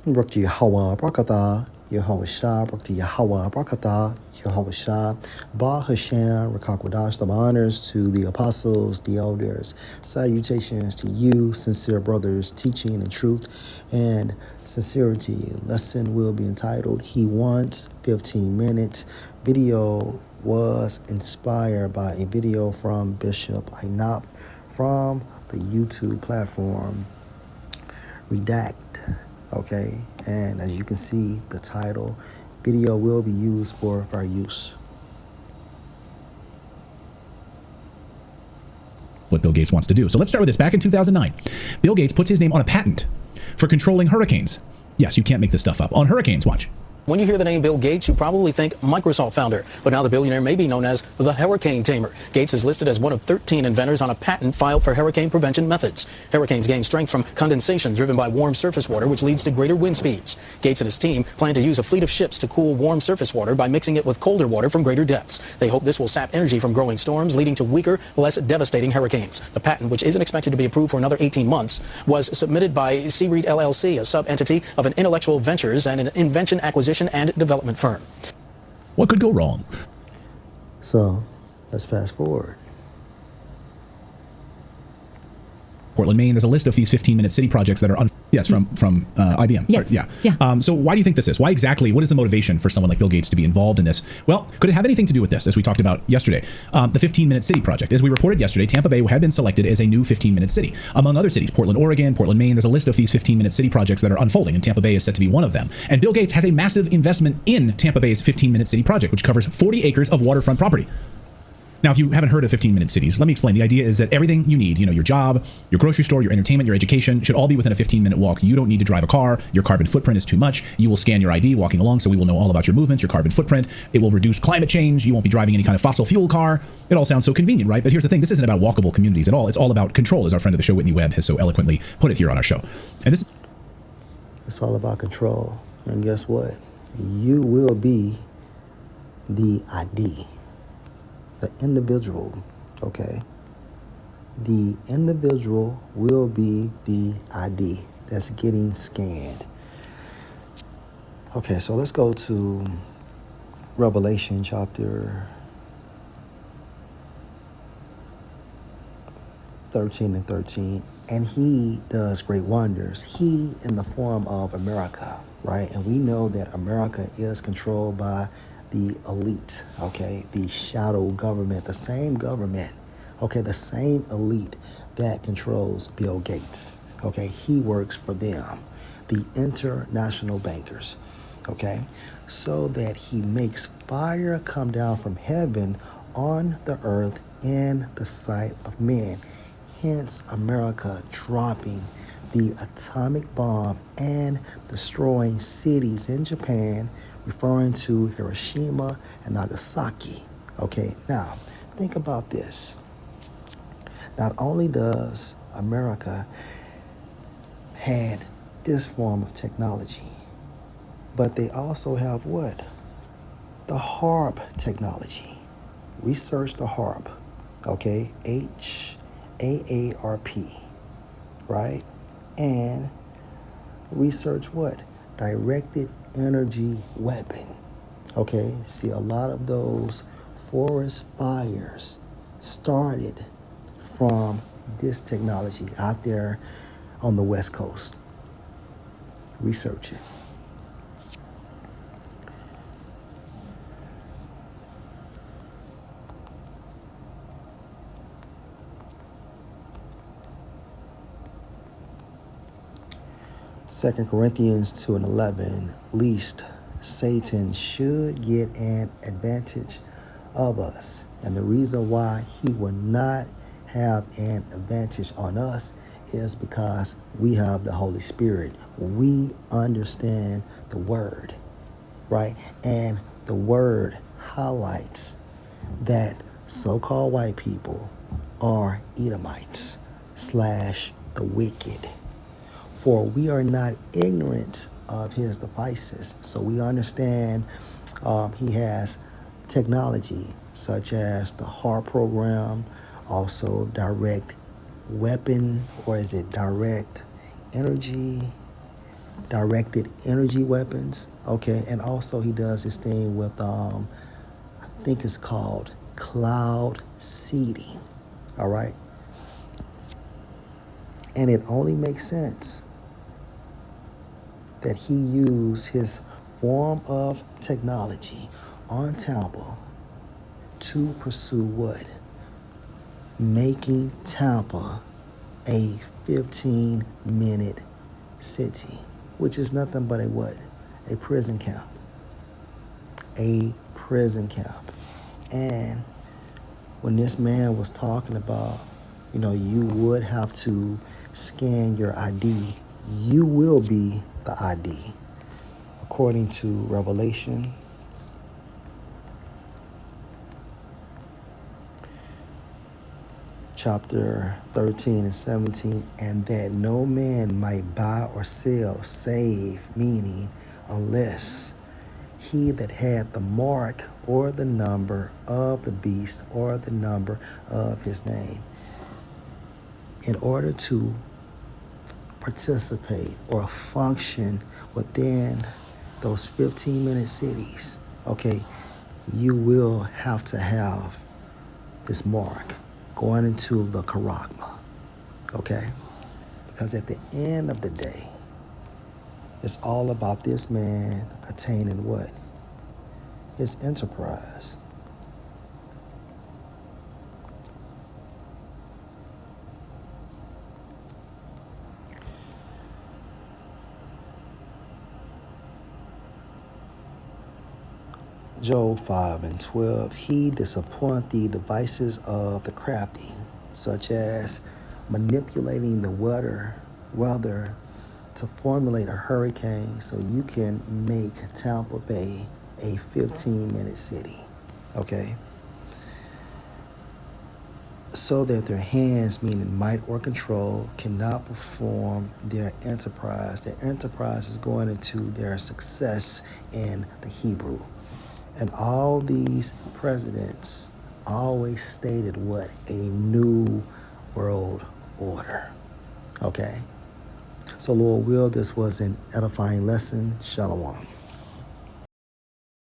Barak Yahweh Barakatah, Yahweh Shah, Barak Yahweh Barakatah, Yahweh Shah, Ba Hashem, Rakakwadash, the honors to the apostles, the elders, salutations to you, sincere brothers, teaching in truth and sincerity. Lesson will be entitled, He Wants 15 Minutes. Video was inspired by a video from Bishop Ainap from the YouTube platform Redact. Okay, and as you can see, the title video will be used for our use. What Bill Gates wants to do. So let's start with this. Back in 2009, Bill Gates puts his name on a patent for controlling hurricanes. Yes, you can't make this stuff up. On hurricanes, watch. When you hear the name Bill Gates, you probably think Microsoft founder, but now the billionaire may be known as the hurricane tamer. Gates is listed as one of 13 inventors on a patent filed for hurricane prevention methods. Hurricanes gain strength from condensation driven by warm surface water, which leads to greater wind speeds. Gates and his team plan to use a fleet of ships to cool warm surface water by mixing it with colder water from greater depths. They hope this will sap energy from growing storms, leading to weaker, less devastating hurricanes. The patent, which isn't expected to be approved for another 18 months, was submitted by C-REIT LLC, a sub-entity of an Intellectual Ventures and an Invention Acquisition and Development firm. What could go wrong? So let's fast forward. Portland, Maine. There's a list of these 15-minute city projects that are yes, from IBM. Yes. Yeah. Yeah. So why do you think this is? Why exactly? What is the motivation for someone like Bill Gates to be involved in this? Well, could it have anything to do with this, as we talked about yesterday? The 15-minute city project. As we reported yesterday, Tampa Bay had been selected as a new 15-minute city. Among other cities, Portland, Oregon, Portland, Maine. There's a list of these 15-minute city projects that are unfolding, and Tampa Bay is set to be one of them. And Bill Gates has a massive investment in Tampa Bay's 15-minute city project, which covers 40 acres of waterfront property. Now, if you haven't heard of 15-minute cities, let me explain. The idea is that everything you need, your job, your grocery store, your entertainment, your education, should all be within a 15-minute walk. You don't need to drive a car. Your carbon footprint is too much. You will scan your ID walking along, so we will know all about your movements, your carbon footprint. It will reduce climate change. You won't be driving any kind of fossil fuel car. It all sounds so convenient, right? But here's the thing. This isn't about walkable communities at all. It's all about control, as our friend of the show, Whitney Webb, has so eloquently put it here on our show. And this It's all about control. And guess what? You will be the ID, the individual. Okay, the individual will be the ID that's getting scanned. Okay, so let's go to Revelation chapter 13 and 13. And he does great wonders. He in the form of America, right? And we know that America is controlled by the elite, okay, the shadow government, the same government, okay, the same elite that controls Bill Gates, okay, he works for them, the international bankers, okay, so that he makes fire come down from heaven on the earth in the sight of men, hence America dropping the atomic bomb and destroying cities in Japan, referring to Hiroshima and Nagasaki. Okay, now think about this. Not only does America had this form of technology, but they also have what? The HAARP technology. Research the HAARP, okay? HAARP, right? And research what? Directed energy weapon. Okay, see, a lot of those forest fires started from this technology out there on the West Coast. Research it. Second Corinthians 2 and 11, least Satan should get an advantage of us. And the reason why he will not have an advantage on us is because we have the Holy Spirit. We understand the word, right? And the word highlights that so-called white people are Edomites / the wicked. For we are not ignorant of his devices. So we understand he has technology such as the HAARP program, also direct weapon, or is it direct energy directed energy weapons. Okay, and also he does this thing with I think it's called cloud seeding. All right, and it only makes sense that he used his form of technology on Tampa to pursue what? Making Tampa a 15-minute city, which is nothing but a what? A prison camp. A prison camp. And when this man was talking about, you would have to scan your ID, you will be the ID. According to Revelation chapter 13 and 17, and that no man might buy or sell, save, meaning unless he that had the mark or the number of the beast or the number of his name. In order to participate or function within those 15-minute cities, okay, you will have to have this mark going into the charagma, okay? Because at the end of the day, it's all about this man attaining what? His enterprise. Job 5 and 12, he disappoint the devices of the crafty, such as manipulating the weather to formulate a hurricane so you can make Tampa Bay a 15-minute city, okay? So that their hands, meaning might or control, cannot perform their enterprise. Their enterprise is going into their success in the Hebrew. And all these presidents always stated what? A new world order. Okay? So Lord will, this was an edifying lesson. Shalom.